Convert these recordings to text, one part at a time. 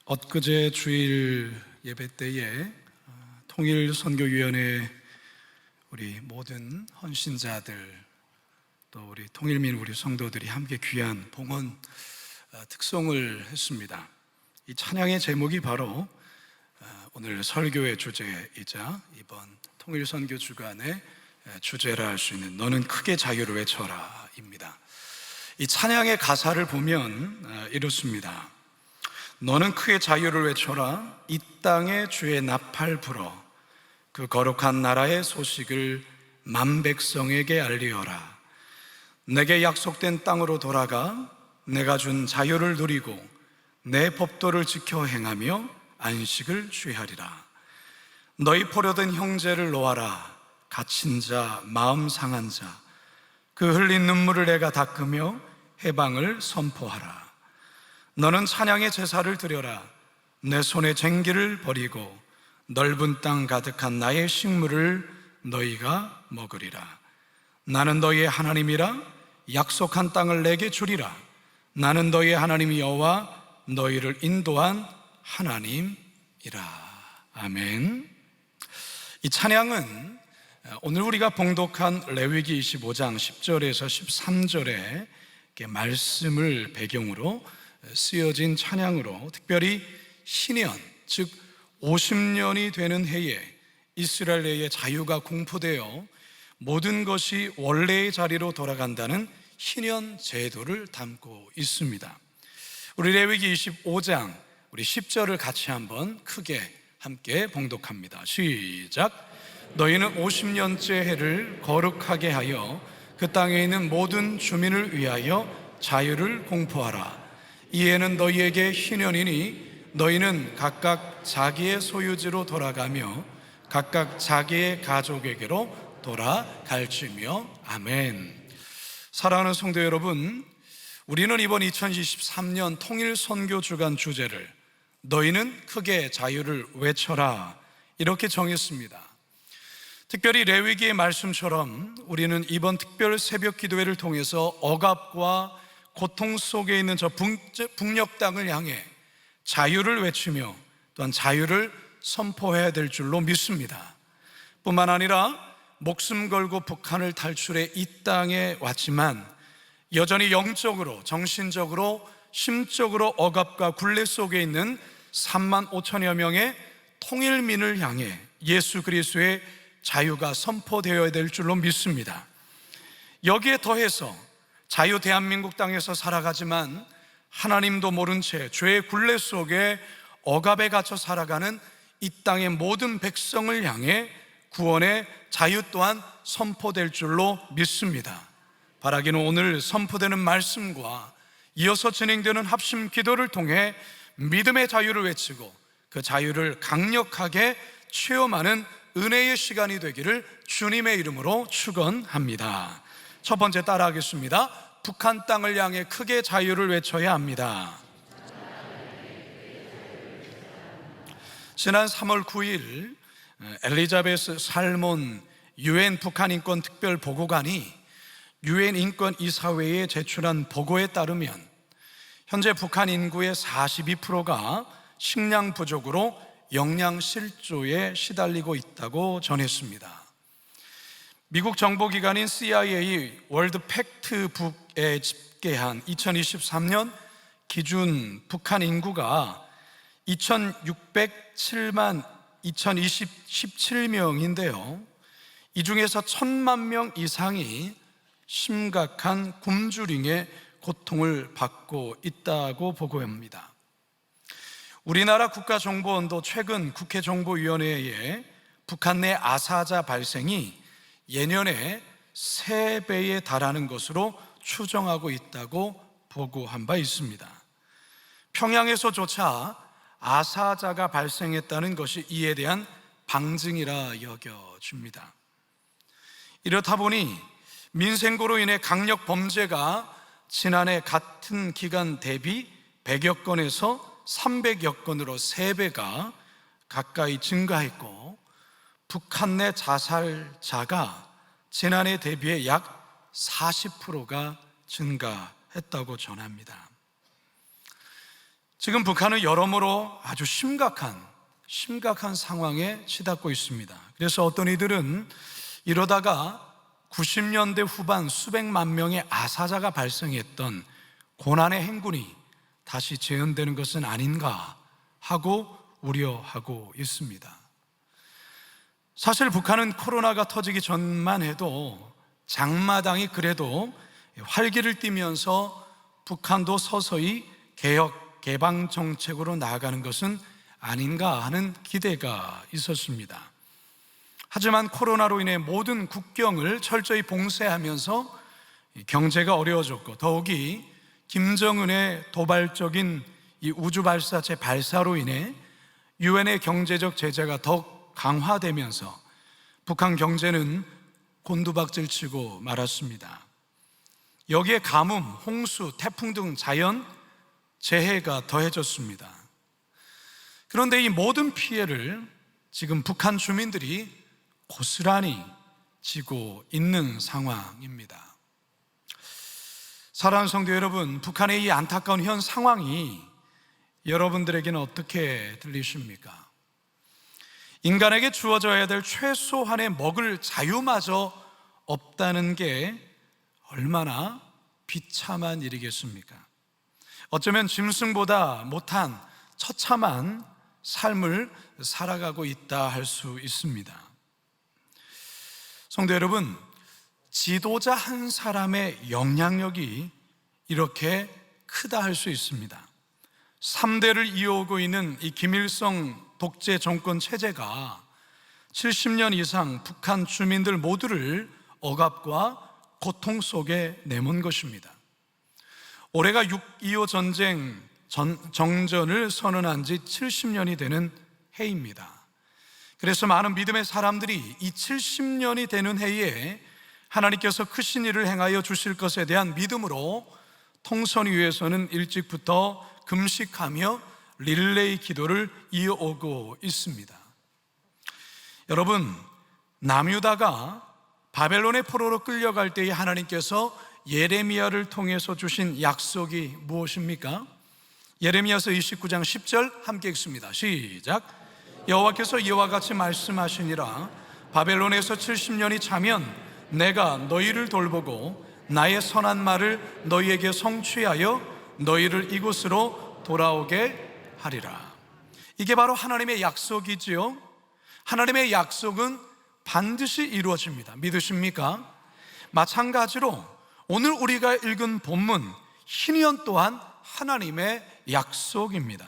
엊그제 주일 예배 때에 통일선교위원회 우리 모든 헌신자들 또 우리 통일민 우리 성도들이 함께 귀한 봉헌 특송을 했습니다. 이 찬양의 제목이 바로 오늘 설교의 주제이자 이번 통일선교 주간의 주제라 할 수 있는 너는 크게 자유를 외쳐라 입니다. 이 찬양의 가사를 보면 이렇습니다. 너는 크게 자유를 외쳐라. 이 땅에 주의 나팔 불어 그 거룩한 나라의 소식을 만백성에게 알리어라. 내게 약속된 땅으로 돌아가 내가 준 자유를 누리고 내 법도를 지켜 행하며 안식을 취하리라. 너희 포로된 형제를 놓아라. 갇힌 자, 마음 상한 자, 그 흘린 눈물을 내가 닦으며 해방을 선포하라. 너는 찬양의 제사를 드려라. 내 손에 쟁기를 버리고 넓은 땅 가득한 나의 식물을 너희가 먹으리라. 나는 너희의 하나님이라. 약속한 땅을 내게 주리라. 나는 너희의 하나님 여호와 너희를 인도한 하나님이라. 아멘. 이 찬양은 오늘 우리가 봉독한 레위기 25장 10절에서 13절의 말씀을 배경으로 쓰여진 찬양으로 특별히 신년, 즉 50년이 되는 해에 이스라엘의 자유가 공포되어 모든 것이 원래의 자리로 돌아간다는 신년 제도를 담고 있습니다. 우리 레위기 25장 우리 10절을 같이 한번 크게 함께 봉독합니다. 시작. 너희는 50년째 해를 거룩하게 하여 그 땅에 있는 모든 주민을 위하여 자유를 공포하라. 이 해는 너희에게 희년이니 너희는 각각 자기의 소유지로 돌아가며 각각 자기의 가족에게로 돌아갈지며. 아멘. 사랑하는 성도 여러분, 우리는 이번 2023년 통일선교 주간 주제를 너희는 크게 자유를 외쳐라 이렇게 정했습니다. 특별히 레위기의 말씀처럼 우리는 이번 특별 새벽 기도회를 통해서 억압과 고통 속에 있는 저 북녘 땅을 향해 자유를 외치며 또한 자유를 선포해야 될 줄로 믿습니다. 뿐만 아니라 목숨 걸고 북한을 탈출해 이 땅에 왔지만 여전히 영적으로, 정신적으로, 심적으로 억압과 굴레 속에 있는 3만 5천여 명의 통일민을 향해 예수 그리스도의 자유가 선포되어야 될 줄로 믿습니다. 여기에 더해서 자유 대한민국 땅에서 살아가지만 하나님도 모른 채 죄의 굴레 속에 억압에 갇혀 살아가는 이 땅의 모든 백성을 향해 구원의 자유 또한 선포될 줄로 믿습니다. 바라기는 오늘 선포되는 말씀과 이어서 진행되는 합심 기도를 통해 믿음의 자유를 외치고 그 자유를 강력하게 체험하는 은혜의 시간이 되기를 주님의 이름으로 축원합니다. 첫 번째 따라하겠습니다. 북한 땅을 향해 크게 자유를 외쳐야 합니다. 지난 3월 9일 엘리자베스 살몬 유엔 북한 인권 특별 보고관이 유엔 인권 이사회에 제출한 보고에 따르면 현재 북한 인구의 42%가 식량 부족으로 영양 실조에 시달리고 있다고 전했습니다. 미국 정보기관인 CIA 월드 팩트북에 집계한 2023년 기준 북한 인구가 2607만 2017명인데요 이 중에서 1000만 명 이상이 심각한 굶주림의 고통을 받고 있다고 보고합니다. 우리나라 국가정보원도 최근 국회정보위원회에 북한 내 아사자 발생이 예년에 3배에 달하는 것으로 추정하고 있다고 보고한 바 있습니다. 평양에서조차 아사자가 발생했다는 것이 이에 대한 방증이라 여겨집니다. 이렇다 보니 민생고로 인해 강력 범죄가 지난해 같은 기간 대비 100여 건에서 300여 건으로 3배가 가까이 증가했고 북한 내 자살자가 지난해 대비해 약 40%가 증가했다고 전합니다. 지금 북한은 여러모로 아주 심각한 상황에 치닫고 있습니다. 그래서 어떤 이들은 이러다가 90년대 후반 수백만 명의 아사자가 발생했던 고난의 행군이 다시 재현되는 것은 아닌가 하고 우려하고 있습니다. 사실 북한은 코로나가 터지기 전만 해도 장마당이 그래도 활기를 띠면서 북한도 서서히 개혁, 개방 정책으로 나아가는 것은 아닌가 하는 기대가 있었습니다. 하지만 코로나로 인해 모든 국경을 철저히 봉쇄하면서 경제가 어려워졌고, 더욱이 김정은의 도발적인 이 우주발사체 발사로 인해 유엔의 경제적 제재가 더욱 강화되면서 북한 경제는 곤두박질치고 말았습니다. 여기에 가뭄, 홍수, 태풍 등 자연 재해가 더해졌습니다. 그런데 이 모든 피해를 지금 북한 주민들이 고스란히 지고 있는 상황입니다. 사랑하는 성도 여러분, 북한의 이 안타까운 현 상황이 여러분들에게는 어떻게 들리십니까? 인간에게 주어져야 될 최소한의 먹을 자유마저 없다는 게 얼마나 비참한 일이겠습니까? 어쩌면 짐승보다 못한 처참한 삶을 살아가고 있다 할 수 있습니다. 성도 여러분, 지도자 한 사람의 영향력이 이렇게 크다 할 수 있습니다. 3대를 이어오고 있는 이 김일성 독재 정권 체제가 70년 이상 북한 주민들 모두를 억압과 고통 속에 내몬 것입니다. 올해가 6.25 전쟁 정전을 선언한 지 70년이 되는 해입니다. 그래서 많은 믿음의 사람들이 이 70년이 되는 해에 하나님께서 크신 일을 행하여 주실 것에 대한 믿음으로 통선위에서는 일찍부터 금식하며 릴레이 기도를 이어오고 있습니다. 여러분, 남유다가 바벨론의 포로로 끌려갈 때에 하나님께서 예레미야를 통해서 주신 약속이 무엇입니까? 예레미야서 29장 10절 함께 읽습니다. 시작. 여호와께서 이와 같이 말씀하시니라. 바벨론에서 70년이 차면 내가 너희를 돌보고 나의 선한 말을 너희에게 성취하여 너희를 이곳으로 돌아오게 하리라. 이게 바로 하나님의 약속이지요. 하나님의 약속은 반드시 이루어집니다. 믿으십니까? 마찬가지로 오늘 우리가 읽은 본문 희년 또한 하나님의 약속입니다.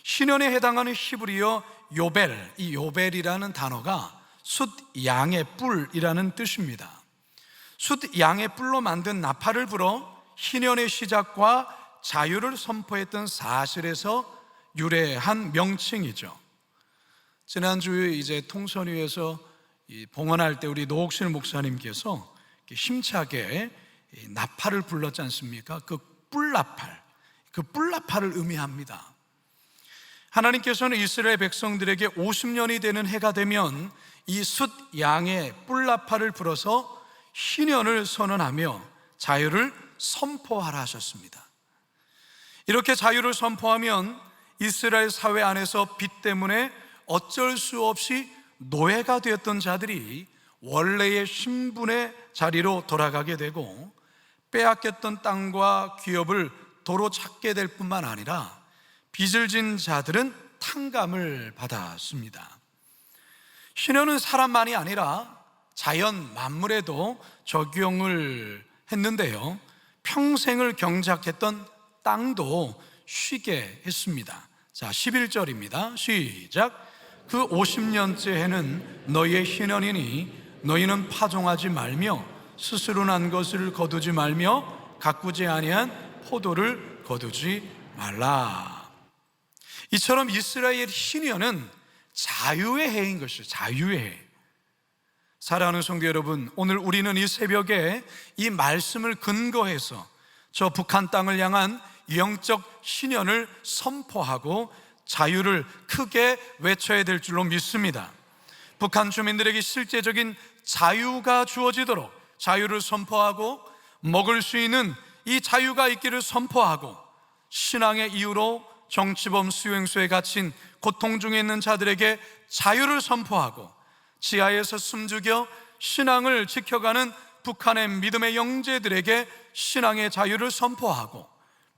희년에 해당하는 히브리어 요벨, 이 요벨이라는 단어가 숫 양의 뿔이라는 뜻입니다. 숫 양의 뿔로 만든 나팔을 불어 희년의 시작과 자유를 선포했던 사실에서 유래한 명칭이죠. 지난주에 이제 통선위에서 봉헌할 때 우리 노옥실 목사님께서 힘차게 나팔을 불렀지 않습니까? 그 뿔나팔을 의미합니다. 하나님께서는 이스라엘 백성들에게 50년이 되는 해가 되면 이 숫 양의 뿔나팔을 불어서 희년을 선언하며 자유를 선포하라 하셨습니다. 이렇게 자유를 선포하면 이스라엘 사회 안에서 빚 때문에 어쩔 수 없이 노예가 되었던 자들이 원래의 신분의 자리로 돌아가게 되고, 빼앗겼던 땅과 기업을 도로 찾게 될 뿐만 아니라 빚을 진 자들은 탕감을 받았습니다. 희년은 사람만이 아니라 자연 만물에도 적용을 했는데요, 평생을 경작했던 땅도 쉬게 했습니다. 자, 11절입니다. 시작. 그 50년째 해는 너희의 희년이니 너희는 파종하지 말며 스스로 난 것을 거두지 말며 가꾸지 아니한 포도를 거두지 말라. 이처럼 이스라엘 희년은 자유의 해인 것이죠. 자유의 해. 사랑하는 성도 여러분, 오늘 우리는 이 새벽에 이 말씀을 근거해서 저 북한 땅을 향한 영적 희년을 선포하고 자유를 크게 외쳐야 될 줄로 믿습니다. 북한 주민들에게 실제적인 자유가 주어지도록 자유를 선포하고, 먹을 수 있는 이 자유가 있기를 선포하고, 신앙의 이유로 정치범 수용소에 갇힌 고통 중에 있는 자들에게 자유를 선포하고, 지하에서 숨죽여 신앙을 지켜가는 북한의 믿음의 영재들에게 신앙의 자유를 선포하고,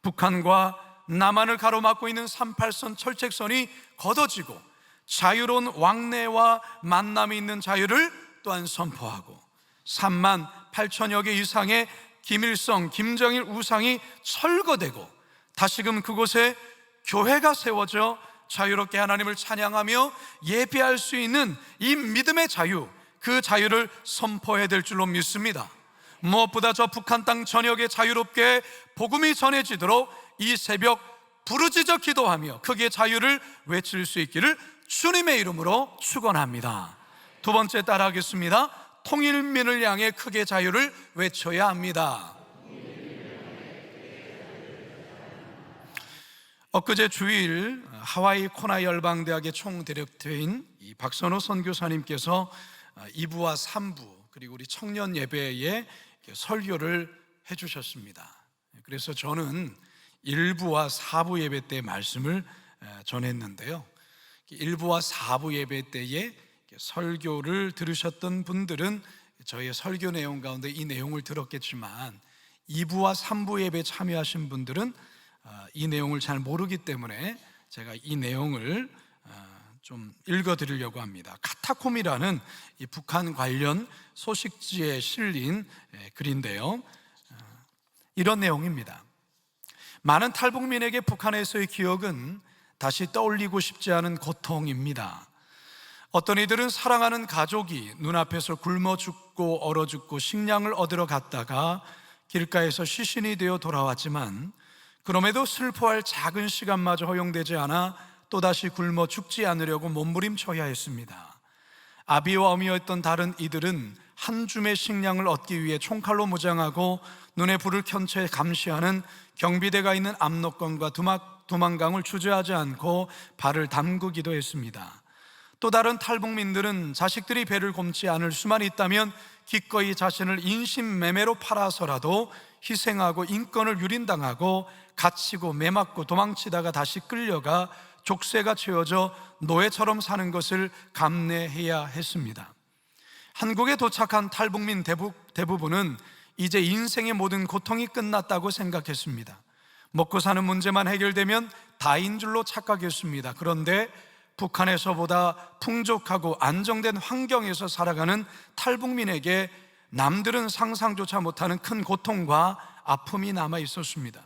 북한과 남한을 가로막고 있는 38선 철책선이 걷어지고 자유로운 왕래와 만남이 있는 자유를 또한 선포하고, 3만 8천여 개 이상의 김일성, 김정일 우상이 철거되고 다시금 그곳에 교회가 세워져 자유롭게 하나님을 찬양하며 예배할 수 있는 이 믿음의 자유, 그 자유를 선포해야 될 줄로 믿습니다. 무엇보다 저 북한 땅 전역에 자유롭게 복음이 전해지도록 이 새벽 부르짖어 기도하며 크게 자유를 외칠 수 있기를 주님의 이름으로 축원합니다. 두 번째 따라하겠습니다. 통일민을 향해 크게 자유를 외쳐야 합니다. 엊그제 주일 하와이 코나 열방대학의 총대력대인 이 박선호 선교사님께서 2부와 3부 그리고 우리 청년 예배에 설교를 해주셨습니다. 그래서 저는 1부와 4부 예배 때 말씀을 전했는데요, 1부와 4부 예배 때에 설교를 들으셨던 분들은 저의 설교 내용 가운데 이 내용을 들었겠지만 2부와 3부 예배 참여하신 분들은 이 내용을 잘 모르기 때문에 제가 이 내용을 좀 읽어드리려고 합니다. 카타콤이라는 이 북한 관련 소식지에 실린 글인데요, 이런 내용입니다. 많은 탈북민에게 북한에서의 기억은 다시 떠올리고 싶지 않은 고통입니다. 어떤 이들은 사랑하는 가족이 눈앞에서 굶어 죽고 얼어 죽고 식량을 얻으러 갔다가 길가에서 시신이 되어 돌아왔지만, 그럼에도 슬퍼할 작은 시간마저 허용되지 않아 또다시 굶어 죽지 않으려고 몸부림쳐야 했습니다. 아비와 어미였던 다른 이들은 한 줌의 식량을 얻기 위해 총칼로 무장하고 눈에 불을 켠 채 감시하는 경비대가 있는 압록강과 두만강을 주저하지 않고 발을 담그기도 했습니다. 또 다른 탈북민들은 자식들이 배를 굼지 않을 수만 있다면 기꺼이 자신을 인신매매로 팔아서라도 희생하고 인권을 유린당하고 갇히고 매맞고 도망치다가 다시 끌려가 족쇄가 채워져 노예처럼 사는 것을 감내해야 했습니다. 한국에 도착한 탈북민 대부분은 이제 인생의 모든 고통이 끝났다고 생각했습니다. 먹고 사는 문제만 해결되면 다인 줄로 착각했습니다. 그런데 북한에서보다 풍족하고 안정된 환경에서 살아가는 탈북민에게 남들은 상상조차 못하는 큰 고통과 아픔이 남아 있었습니다.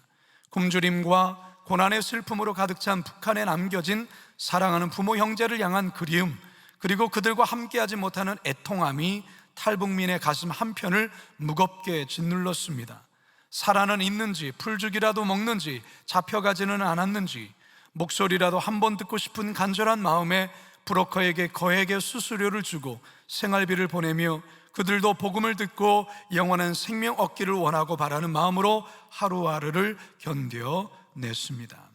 굶주림과 고난의 슬픔으로 가득 찬 북한에 남겨진 사랑하는 부모 형제를 향한 그리움, 그리고 그들과 함께하지 못하는 애통함이 탈북민의 가슴 한편을 무겁게 짓눌렀습니다. 살아는 있는지, 풀죽이라도 먹는지, 잡혀가지는 않았는지, 목소리라도 한번 듣고 싶은 간절한 마음에 브로커에게 거액의 수수료를 주고 생활비를 보내며 그들도 복음을 듣고 영원한 생명 얻기를 원하고 바라는 마음으로 하루하루를 견뎌냈습니다.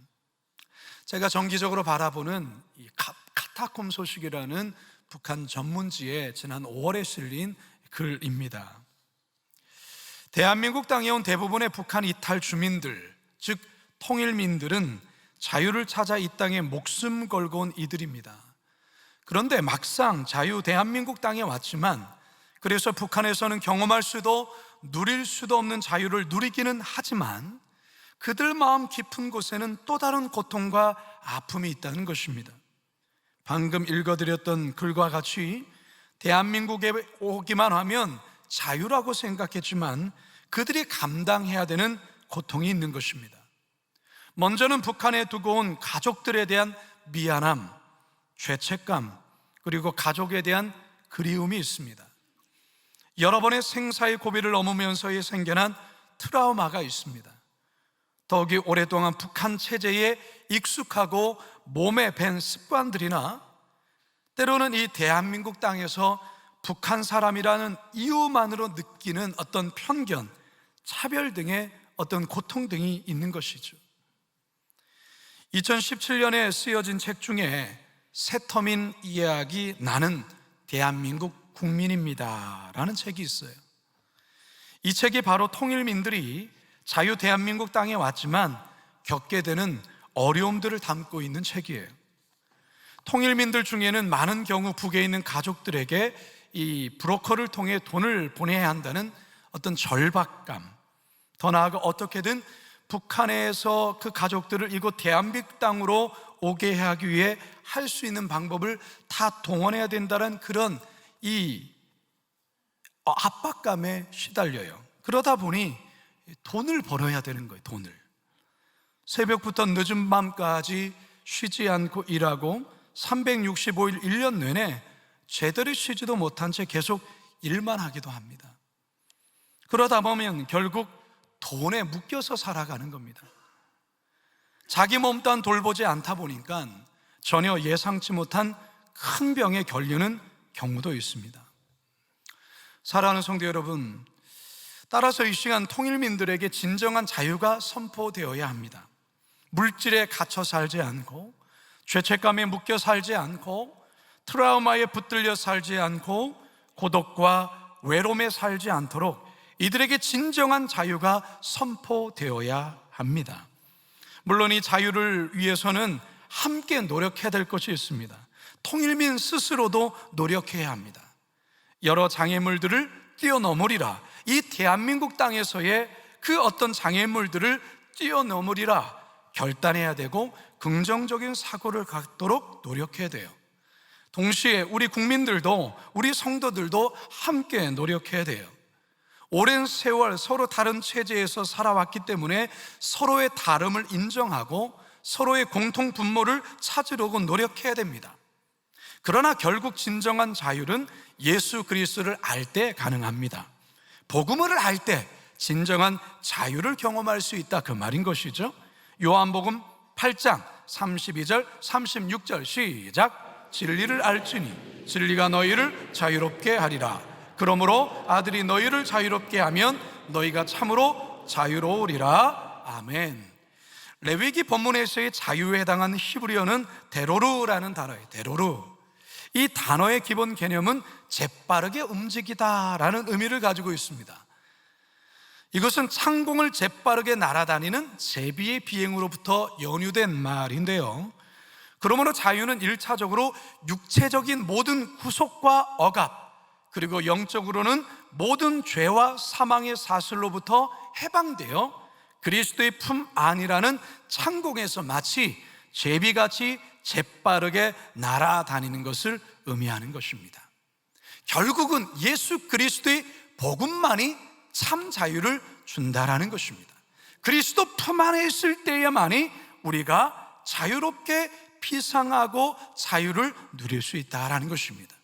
제가 정기적으로 바라보는 이 카타콤 소식이라는 북한 전문지에 지난 5월에 실린 글입니다. 대한민국 땅에 온 대부분의 북한 이탈 주민들, 즉 통일민들은 자유를 찾아 이 땅에 목숨 걸고 온 이들입니다. 그런데 막상 자유 대한민국 땅에 왔지만, 그래서 북한에서는 경험할 수도 누릴 수도 없는 자유를 누리기는 하지만 그들 마음 깊은 곳에는 또 다른 고통과 아픔이 있다는 것입니다. 방금 읽어드렸던 글과 같이 대한민국에 오기만 하면 자유라고 생각했지만 그들이 감당해야 되는 고통이 있는 것입니다. 먼저는 북한에 두고 온 가족들에 대한 미안함, 죄책감, 그리고 가족에 대한 그리움이 있습니다. 여러 번의 생사의 고비를 넘으면서의 생겨난 트라우마가 있습니다. 더욱이 오랫동안 북한 체제에 익숙하고 몸에 밴 습관들이나 때로는 이 대한민국 땅에서 북한 사람이라는 이유만으로 느끼는 어떤 편견, 차별 등의 어떤 고통 등이 있는 것이죠. 2017년에 쓰여진 책 중에 새터민 이야기 나는 대한민국 국민입니다 라는 책이 있어요. 이 책이 바로 통일민들이 자유 대한민국 땅에 왔지만 겪게 되는 어려움들을 담고 있는 책이에요. 통일민들 중에는 많은 경우 북에 있는 가족들에게 이 브로커를 통해 돈을 보내야 한다는 어떤 절박감, 더 나아가 어떻게든 북한에서 그 가족들을 이곳 대한민국 땅으로 오게 하기 위해 할 수 있는 방법을 다 동원해야 된다는 그런 이 압박감에 시달려요. 그러다 보니 돈을 벌어야 되는 거예요. 돈을 새벽부터 늦은 밤까지 쉬지 않고 일하고 365일 1년 내내 제대로 쉬지도 못한 채 계속 일만 하기도 합니다. 그러다 보면 결국 돈에 묶여서 살아가는 겁니다. 자기 몸 또한 돌보지 않다 보니까 전혀 예상치 못한 큰 병에 걸리는 경우도 있습니다. 사랑하는 성도 여러분, 따라서 이 시간 통일민들에게 진정한 자유가 선포되어야 합니다. 물질에 갇혀 살지 않고, 죄책감에 묶여 살지 않고, 트라우마에 붙들려 살지 않고, 고독과 외로움에 살지 않도록 이들에게 진정한 자유가 선포되어야 합니다. 물론 이 자유를 위해서는 함께 노력해야 될 것이 있습니다. 통일민 스스로도 노력해야 합니다. 여러 장애물들을 뛰어넘으리라, 이 대한민국 땅에서의 그 어떤 장애물들을 뛰어넘으리라 결단해야 되고 긍정적인 사고를 갖도록 노력해야 돼요. 동시에 우리 국민들도, 우리 성도들도 함께 노력해야 돼요. 오랜 세월 서로 다른 체제에서 살아왔기 때문에 서로의 다름을 인정하고 서로의 공통 분모를 찾으려고 노력해야 됩니다. 그러나 결국 진정한 자유는 예수 그리스도를 알 때 가능합니다. 복음을 알 때 진정한 자유를 경험할 수 있다, 그 말인 것이죠. 요한복음 8장 32절 36절 시작. 진리를 알지니 진리가 너희를 자유롭게 하리라. 그러므로 아들이 너희를 자유롭게 하면 너희가 참으로 자유로우리라. 아멘. 레위기 본문에서의 자유에 해당하는 히브리어는 데로르라는 단어예요. 데로르. 이 단어의 기본 개념은 재빠르게 움직이다라는 의미를 가지고 있습니다. 이것은 창공을 재빠르게 날아다니는 제비의 비행으로부터 연유된 말인데요, 그러므로 자유는 1차적으로 육체적인 모든 구속과 억압, 그리고 영적으로는 모든 죄와 사망의 사슬로부터 해방되어 그리스도의 품 안이라는 창공에서 마치 제비같이 재빠르게 날아다니는 것을 의미하는 것입니다. 결국은 예수 그리스도의 복음만이 참 자유를 준다라는 것입니다. 그리스도 품 안에 있을 때에만이 우리가 자유롭게 피상하고 자유를 누릴 수 있다라는 것입니다.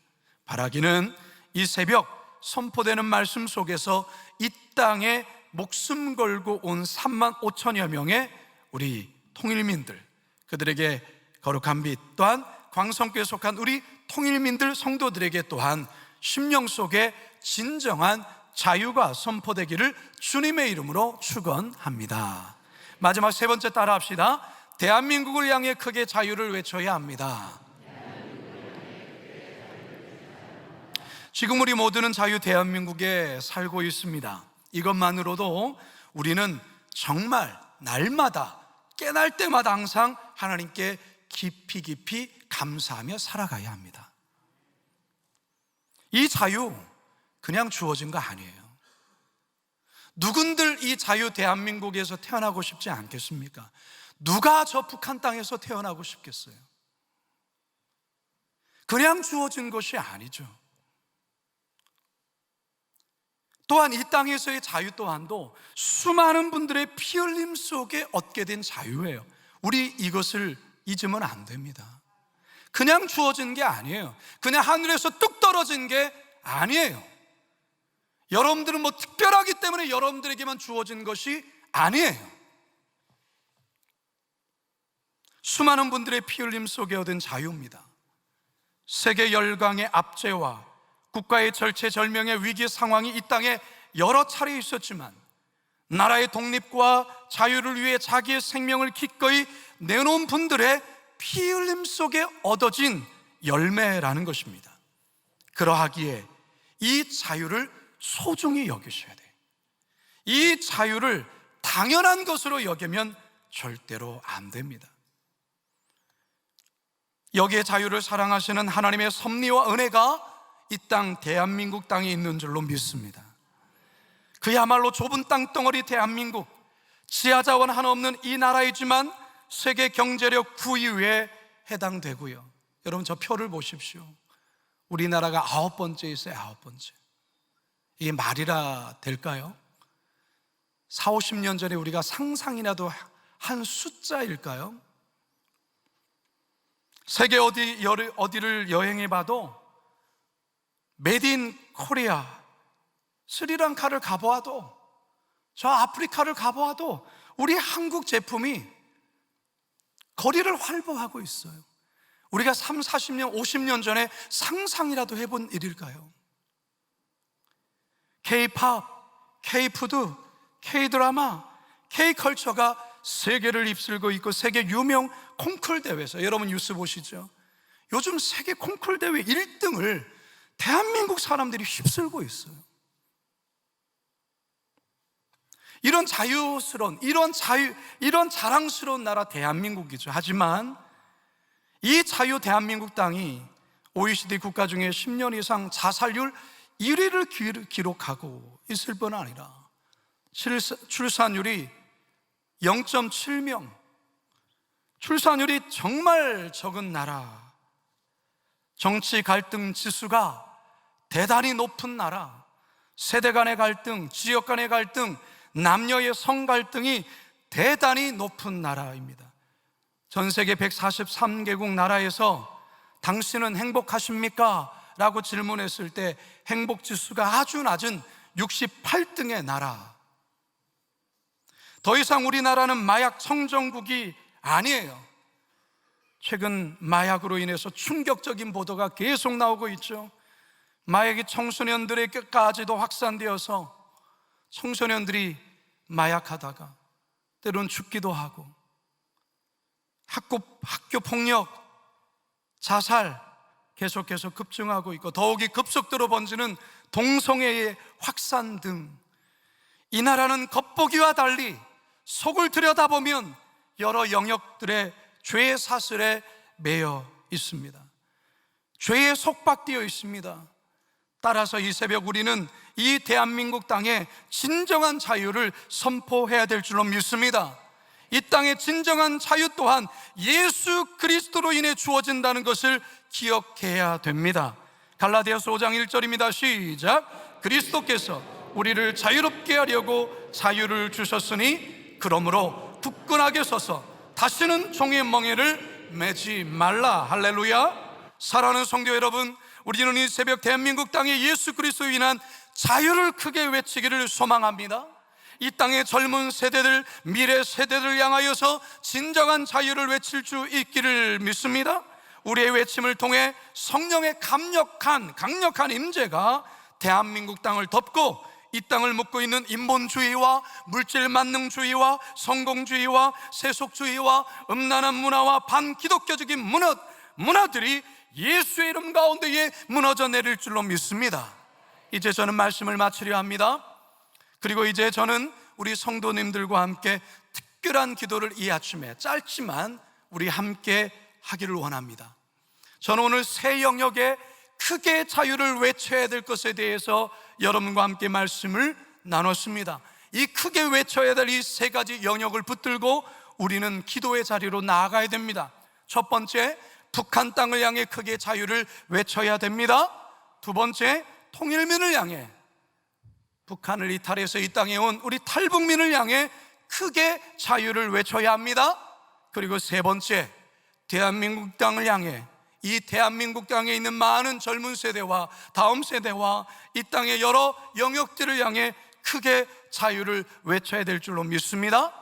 바라기는 이 새벽 선포되는 말씀 속에서 이 땅에 목숨 걸고 온 3만 5천여 명의 우리 통일민들, 그들에게 거룩한 빛, 또한 광성교에 속한 우리 통일민들 성도들에게 또한 심령 속에 진정한 자유가 선포되기를 주님의 이름으로 축원합니다. 마지막 세 번째 따라 합시다. 대한민국을 향해 크게 자유를 외쳐야 합니다. 지금 우리 모두는 자유 대한민국에 살고 있습니다. 이것만으로도 우리는 정말 날마다 깨날 때마다 항상 하나님께 깊이 감사하며 살아가야 합니다. 이 자유 그냥 주어진 거 아니에요. 누군들 이 자유 대한민국에서 태어나고 싶지 않겠습니까? 누가 저 북한 땅에서 태어나고 싶겠어요? 그냥 주어진 것이 아니죠. 또한 이 땅에서의 자유 또한도 수많은 분들의 피 흘림 속에 얻게 된 자유예요. 우리 이것을 잊으면 안 됩니다. 그냥 주어진 게 아니에요. 그냥 하늘에서 뚝 떨어진 게 아니에요. 여러분들은 뭐 특별하기 때문에 여러분들에게만 주어진 것이 아니에요. 수많은 분들의 피 흘림 속에 얻은 자유입니다. 세계 열강의 압제와 국가의 절체절명의 위기 상황이 이 땅에 여러 차례 있었지만 나라의 독립과 자유를 위해 자기의 생명을 기꺼이 내놓은 분들의 피 흘림 속에 얻어진 열매라는 것입니다. 그러하기에 이 자유를 소중히 여기셔야 돼요. 이 자유를 당연한 것으로 여기면 절대로 안 됩니다. 여기에 자유를 사랑하시는 하나님의 섭리와 은혜가 이 땅 대한민국 땅에 있는 줄로 믿습니다. 그야말로 좁은 땅덩어리 대한민국, 지하자원 하나 없는 이 나라이지만 세계 경제력 9위에 해당되고요. 여러분, 저 표를 보십시오. 우리나라가 9번째 있어요. 9번째. 이게 말이라 될까요? 40, 50년 전에 우리가 상상이라도 한 숫자일까요? 세계 어디를 여행해 봐도 메드 인 코리아, 스리랑카를 가보아도, 저 아프리카를 가보아도 우리 한국 제품이 거리를 활보하고 있어요. 우리가 30, 40년, 50년 전에 상상이라도 해본 일일까요? K-팝, K-푸드, K-드라마, K-컬처가 세계를 휩쓸고 있고 세계 유명 콩쿨 대회에서, 여러분 뉴스 보시죠? 요즘 세계 콩쿨 대회 1등을 대한민국 사람들이 휩쓸고 있어요. 이런 자유스러운, 이런 자랑스러운 나라 대한민국이죠. 하지만 이 자유 대한민국 땅이 OECD 국가 중에 10년 이상 자살률 1위를 기록하고 있을 뿐 아니라 출산율이 0.7명, 출산율이 정말 적은 나라, 정치 갈등 지수가 대단히 높은 나라, 세대 간의 갈등, 지역 간의 갈등, 남녀의 성 갈등이 대단히 높은 나라입니다. 전 세계 143개국 나라에서 당신은 행복하십니까? 라고 질문했을 때 행복 지수가 아주 낮은 68등의 나라. 더 이상 우리나라는 마약 청정국이 아니에요. 최근 마약으로 인해서 충격적인 보도가 계속 나오고 있죠. 마약이 청소년들에게까지도 확산되어서 청소년들이 마약하다가 때론 죽기도 하고, 학교 폭력, 자살 계속해서 급증하고 있고, 더욱이 급속도로 번지는 동성애의 확산 등, 이 나라는 겉보기와 달리 속을 들여다보면 여러 영역들의 죄의 사슬에 매여 있습니다. 죄에 속박되어 있습니다. 따라서 이 새벽 우리는 이 대한민국 땅에 진정한 자유를 선포해야 될 줄로 믿습니다. 이 땅의 진정한 자유 또한 예수 그리스도로 인해 주어진다는 것을 기억해야 됩니다. 갈라디아서 5장 1절입니다. 시작. 그리스도께서 우리를 자유롭게 하려고 자유를 주셨으니 그러므로 굳건하게 서서 다시는 종의 멍에를 매지 말라. 할렐루야. 사랑하는 성도 여러분, 우리는 이 새벽 대한민국 땅에 예수 그리스도로 인한 자유를 크게 외치기를 소망합니다. 이 땅의 젊은 세대들, 미래 세대들 향하여서 진정한 자유를 외칠 수 있기를 믿습니다. 우리의 외침을 통해 성령의 강력한 임재가 대한민국 땅을 덮고 이 땅을 묶고 있는 인본주의와 물질 만능주의와 성공주의와 세속주의와 음란한 문화와 반기독교적인 문화들이 예수의 이름 가운데에 무너져 내릴 줄로 믿습니다. 이제 저는 말씀을 마치려 합니다. 그리고 이제 저는 우리 성도님들과 함께 특별한 기도를 이 아침에 짧지만 우리 함께 하기를 원합니다. 저는 오늘 새 영역에 크게 자유를 외쳐야 될 것에 대해서 여러분과 함께 말씀을 나눴습니다. 이 크게 외쳐야 될 이 세 가지 영역을 붙들고 우리는 기도의 자리로 나아가야 됩니다. 첫 번째, 북한 땅을 향해 크게 자유를 외쳐야 됩니다. 두 번째, 통일민을 향해, 북한을 이탈해서 이 땅에 온 우리 탈북민을 향해 크게 자유를 외쳐야 합니다. 그리고 세 번째, 대한민국 땅을 향해, 이 대한민국 땅에 있는 많은 젊은 세대와 다음 세대와 이 땅의 여러 영역들을 향해 크게 자유를 외쳐야 될 줄로 믿습니다.